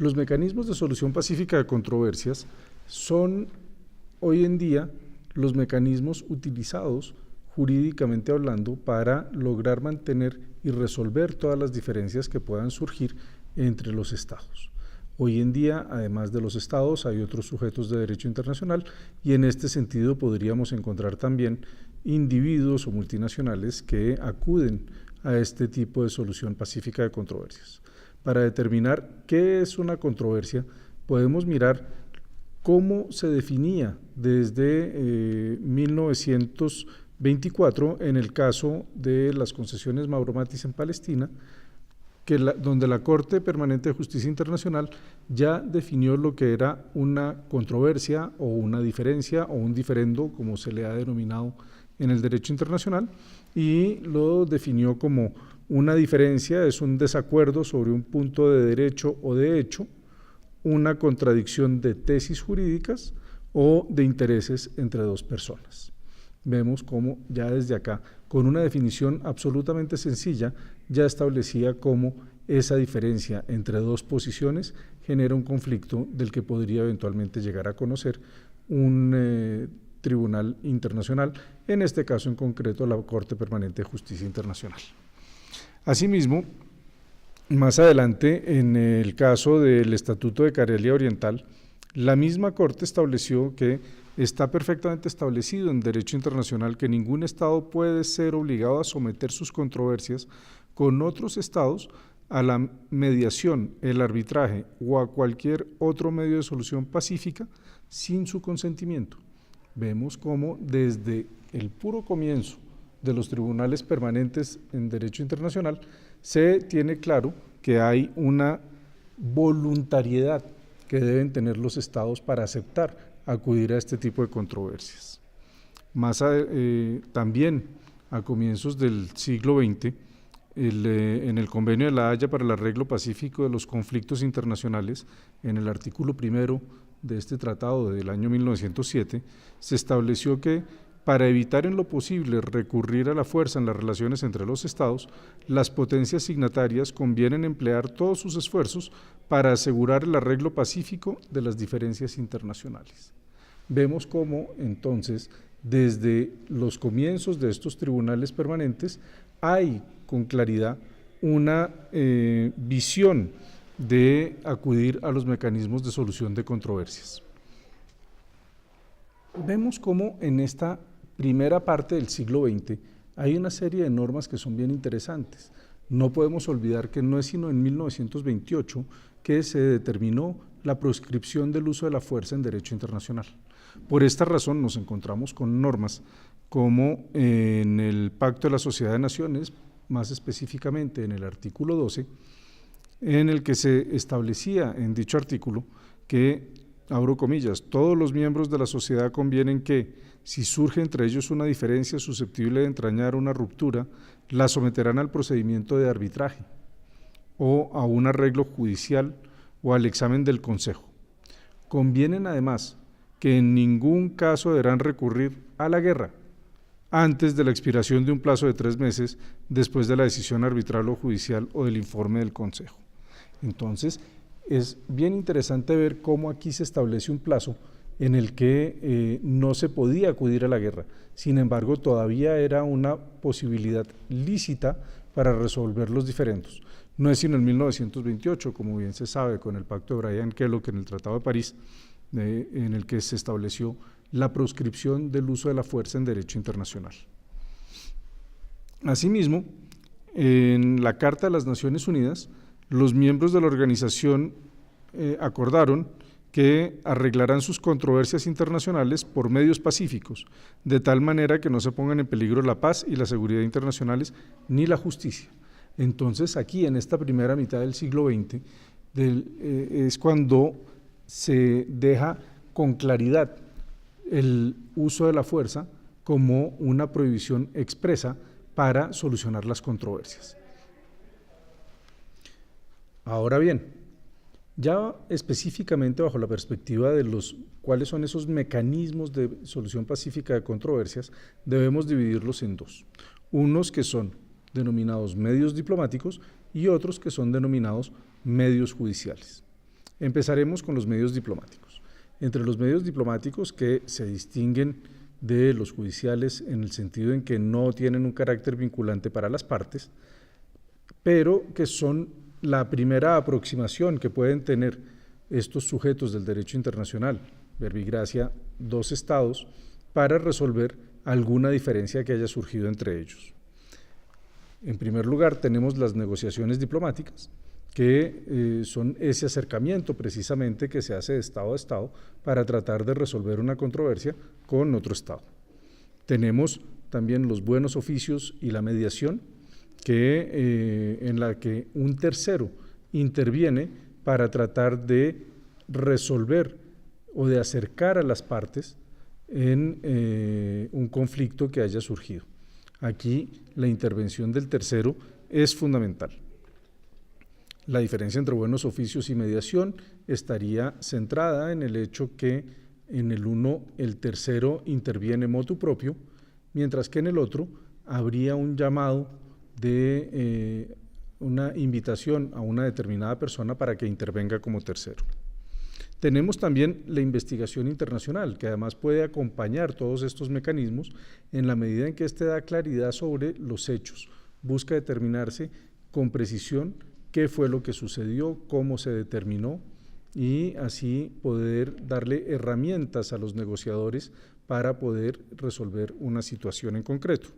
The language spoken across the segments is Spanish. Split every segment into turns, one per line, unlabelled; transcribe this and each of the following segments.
Los mecanismos de solución pacífica de controversias son hoy en día los mecanismos utilizados jurídicamente hablando para lograr mantener y resolver todas las diferencias que puedan surgir entre los estados. Hoy en día, además de los estados, hay otros sujetos de derecho internacional y en este sentido podríamos encontrar también individuos o multinacionales que acuden a este tipo de solución pacífica de controversias. Para determinar qué es una controversia, podemos mirar cómo se definía desde 1924 en el caso de las concesiones Mauro Matis en Palestina, donde la Corte Permanente de Justicia Internacional ya definió lo que era una controversia o una diferencia o un diferendo, como se le ha denominado en el derecho internacional, y lo definió como una diferencia es un desacuerdo sobre un punto de derecho o de hecho, una contradicción de tesis jurídicas o de intereses entre dos personas. Vemos cómo ya desde acá, con una definición absolutamente sencilla, ya establecía cómo esa diferencia entre dos posiciones genera un conflicto del que podría eventualmente llegar a conocer un tribunal internacional, en este caso en concreto la Corte Permanente de Justicia Internacional. Asimismo, más adelante, en el caso del Estatuto de Carelia Oriental, la misma Corte estableció que está perfectamente establecido en derecho internacional que ningún Estado puede ser obligado a someter sus controversias con otros Estados a la mediación, el arbitraje o a cualquier otro medio de solución pacífica sin su consentimiento. Vemos cómo desde el puro comienzo de los tribunales permanentes en derecho internacional se tiene claro que hay una voluntariedad que deben tener los estados para aceptar acudir a este tipo de controversias. También a comienzos del siglo XX, en el Convenio de La Haya para el Arreglo Pacífico de los Conflictos Internacionales, en el artículo primero de este tratado del año 1907, se estableció que para evitar en lo posible recurrir a la fuerza en las relaciones entre los estados, las potencias signatarias convienen emplear todos sus esfuerzos para asegurar el arreglo pacífico de las diferencias internacionales. Vemos cómo entonces desde los comienzos de estos tribunales permanentes hay con claridad una visión de acudir a los mecanismos de solución de controversias. Vemos cómo en esta primera parte del siglo XX hay una serie de normas que son bien interesantes. No podemos olvidar que no es sino en 1928 que se determinó la proscripción del uso de la fuerza en derecho internacional. Por esta razón nos encontramos con normas como en el Pacto de la Sociedad de Naciones, más específicamente en el artículo 12, en el que se establecía en dicho artículo que, abro comillas, todos los miembros de la sociedad convienen que, si surge entre ellos una diferencia susceptible de entrañar una ruptura, la someterán al procedimiento de arbitraje o a un arreglo judicial o al examen del Consejo. Convienen además que en ningún caso deberán recurrir a la guerra antes de la expiración de un plazo de 3 meses después de la decisión arbitral o judicial o del informe del Consejo. Entonces, es bien interesante ver cómo aquí se establece un plazo en el que no se podía acudir a la guerra. Sin embargo, todavía era una posibilidad lícita para resolver los diferendos. No es sino en 1928, como bien se sabe, con el Pacto de Bryan-Kellogg en el Tratado de París, en el que se estableció la proscripción del uso de la fuerza en derecho internacional. Asimismo, en la Carta de las Naciones Unidas, los miembros de la organización acordaron que arreglarán sus controversias internacionales por medios pacíficos, de tal manera que no se pongan en peligro la paz y la seguridad internacionales ni la justicia. Entonces, aquí en esta primera mitad del siglo XX es cuando se deja con claridad el uso de la fuerza como una prohibición expresa para solucionar las controversias. Ahora bien, ya específicamente bajo la perspectiva de cuáles son esos mecanismos de solución pacífica de controversias, debemos dividirlos en dos. Unos que son denominados medios diplomáticos y otros que son denominados medios judiciales. Empezaremos con los medios diplomáticos. Entre los medios diplomáticos que se distinguen de los judiciales en el sentido en que no tienen un carácter vinculante para las partes, pero que son la primera aproximación que pueden tener estos sujetos del derecho internacional, verbigracia, dos estados, para resolver alguna diferencia que haya surgido entre ellos. En primer lugar, tenemos las negociaciones diplomáticas, que son ese acercamiento precisamente que se hace de Estado a Estado para tratar de resolver una controversia con otro Estado. Tenemos también los buenos oficios y la mediación, en la que un tercero interviene para tratar de resolver o de acercar a las partes en un conflicto que haya surgido. Aquí la intervención del tercero es fundamental. La diferencia entre buenos oficios y mediación estaría centrada en el hecho que en el uno el tercero interviene motu propio, mientras que en el otro habría un llamado de una invitación a una determinada persona para que intervenga como tercero. Tenemos también la investigación internacional, que además puede acompañar todos estos mecanismos en la medida en que éste da claridad sobre los hechos, busca determinarse con precisión qué fue lo que sucedió, cómo se determinó y así poder darle herramientas a los negociadores para poder resolver una situación en concreto.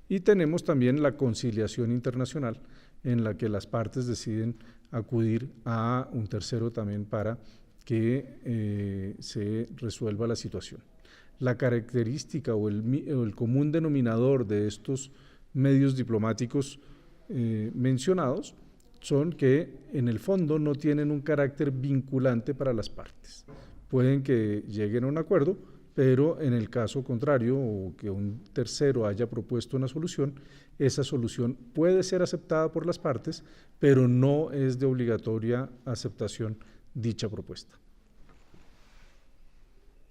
Y tenemos también la conciliación internacional, en la que las partes deciden acudir a un tercero también para que se resuelva la situación. La característica o el común denominador de estos medios diplomáticos mencionados son que en el fondo no tienen un carácter vinculante para las partes. Pueden que lleguen a un acuerdo, pero en el caso contrario o que un tercero haya propuesto una solución, esa solución puede ser aceptada por las partes, pero no es de obligatoria aceptación dicha propuesta.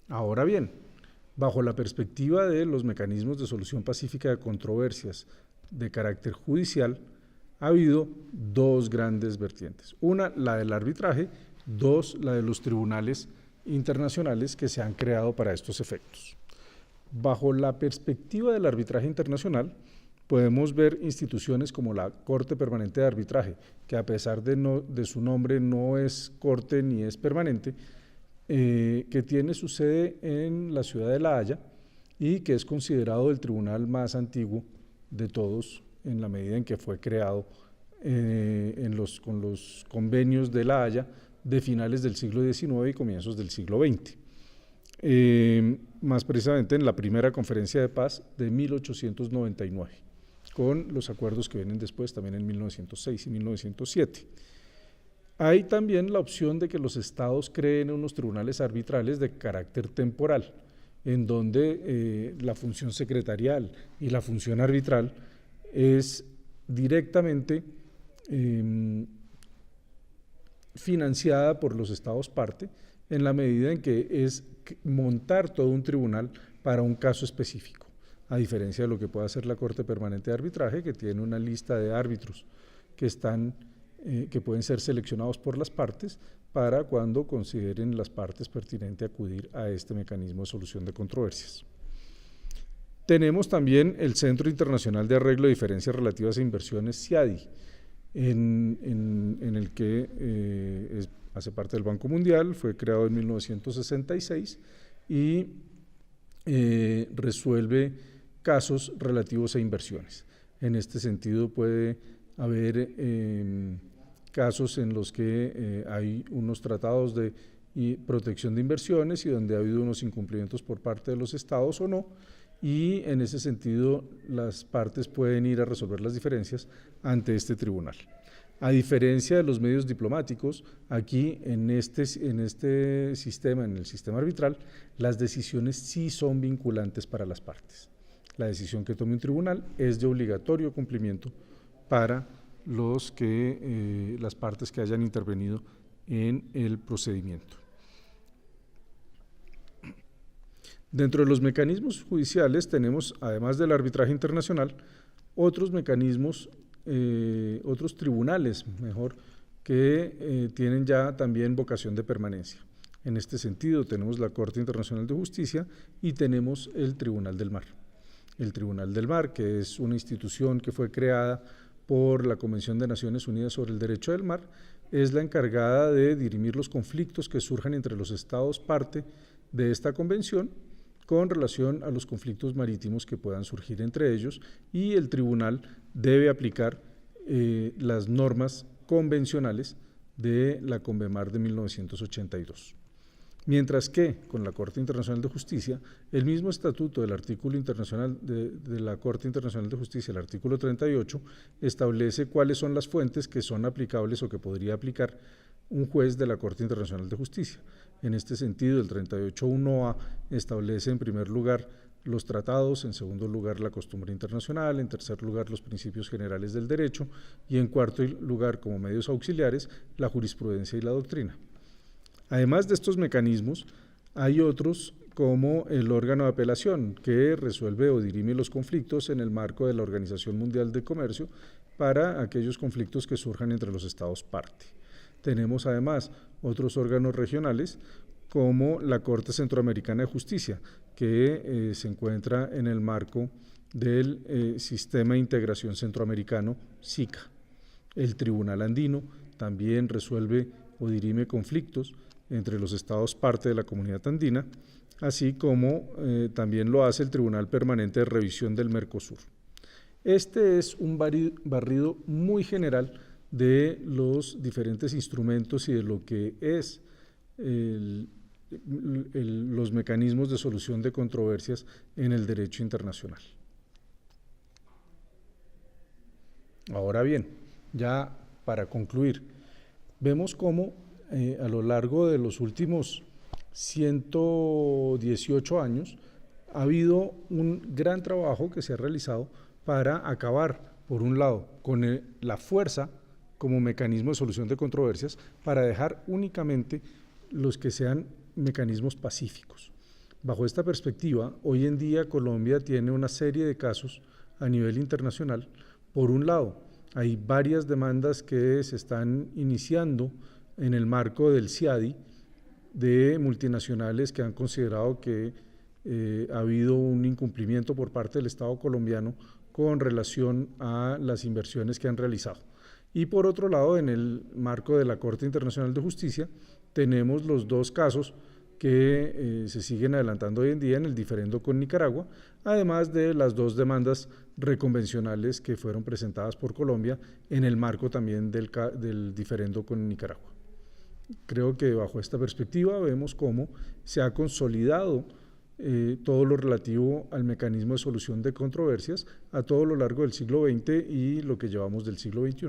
Ahora bien, bajo la perspectiva de los mecanismos de solución pacífica de controversias de carácter judicial, ha habido dos grandes vertientes. Una, la del arbitraje, dos, la de los tribunales internacionales que se han creado para estos efectos. Bajo la perspectiva del arbitraje internacional, podemos ver instituciones como la Corte Permanente de Arbitraje, que a pesar de su nombre no es corte ni es permanente, que tiene su sede en la ciudad de La Haya y que es considerado el tribunal más antiguo de todos en la medida en que fue creado con los convenios de La Haya de finales del siglo XIX y comienzos del siglo XX. Más precisamente en la primera conferencia de paz de 1899, con los acuerdos que vienen después también en 1906 y 1907. Hay también la opción de que los estados creen unos tribunales arbitrales de carácter temporal, en donde la función secretarial y la función arbitral es directamente financiada por los estados parte, en la medida en que es montar todo un tribunal para un caso específico, a diferencia de lo que puede hacer la Corte Permanente de Arbitraje, que tiene una lista de árbitros que pueden ser seleccionados por las partes para cuando consideren las partes pertinente acudir a este mecanismo de solución de controversias. Tenemos también el Centro Internacional de Arreglo de Diferencias Relativas a Inversiones, CIADI, en el que hace parte del Banco Mundial, fue creado en 1966 y resuelve casos relativos a inversiones. En este sentido puede haber casos en los que hay unos tratados de protección de inversiones y donde ha habido unos incumplimientos por parte de los estados o no, y en ese sentido las partes pueden ir a resolver las diferencias ante este tribunal. A diferencia de los medios diplomáticos, aquí en este sistema, en el sistema arbitral, las decisiones sí son vinculantes para las partes. La decisión que tome un tribunal es de obligatorio cumplimiento para las partes que hayan intervenido en el procedimiento. Dentro de los mecanismos judiciales tenemos, además del arbitraje internacional, otros mecanismos, otros tribunales, mejor, que tienen ya también vocación de permanencia. En este sentido, tenemos la Corte Internacional de Justicia y tenemos el Tribunal del Mar. El Tribunal del Mar, que es una institución que fue creada por la Convención de Naciones Unidas sobre el Derecho del Mar, es la encargada de dirimir los conflictos que surjan entre los estados parte de esta convención con relación a los conflictos marítimos que puedan surgir entre ellos, y el tribunal debe aplicar las normas convencionales de la Convemar de 1982. Mientras que con la Corte Internacional de Justicia, el mismo estatuto del artículo internacional de la Corte Internacional de Justicia, el artículo 38, establece cuáles son las fuentes que son aplicables o que podría aplicar un juez de la Corte Internacional de Justicia. En este sentido, el 38.1a establece en primer lugar los tratados, en segundo lugar la costumbre internacional, en tercer lugar los principios generales del derecho y en cuarto lugar, como medios auxiliares, la jurisprudencia y la doctrina. Además de estos mecanismos, hay otros como el órgano de apelación, que resuelve o dirime los conflictos en el marco de la Organización Mundial de Comercio para aquellos conflictos que surjan entre los estados parte. Tenemos además otros órganos regionales como la Corte Centroamericana de Justicia, que se encuentra en el marco del Sistema de Integración Centroamericano, SICA. El Tribunal Andino también resuelve o dirime conflictos entre los estados parte de la Comunidad Andina, así como también lo hace el Tribunal Permanente de Revisión del Mercosur. Este es un barrido muy general de los diferentes instrumentos y de lo que es los mecanismos de solución de controversias en el derecho internacional. Ahora bien, ya para concluir, vemos cómo a lo largo de los últimos 118 años ha habido un gran trabajo que se ha realizado para acabar, por un lado, con la fuerza como mecanismo de solución de controversias, para dejar únicamente los que sean mecanismos pacíficos. Bajo esta perspectiva, hoy en día Colombia tiene una serie de casos a nivel internacional. Por un lado, hay varias demandas que se están iniciando en el marco del CIADI de multinacionales que han considerado que ha habido un incumplimiento por parte del Estado colombiano con relación a las inversiones que han realizado. Y por otro lado, en el marco de la Corte Internacional de Justicia, tenemos los dos casos que se siguen adelantando hoy en día en el diferendo con Nicaragua, además de las dos demandas reconvencionales que fueron presentadas por Colombia en el marco también del diferendo con Nicaragua. Creo que bajo esta perspectiva vemos cómo se ha consolidado todo lo relativo al mecanismo de solución de controversias a todo lo largo del siglo XX y lo que llevamos del siglo XXI.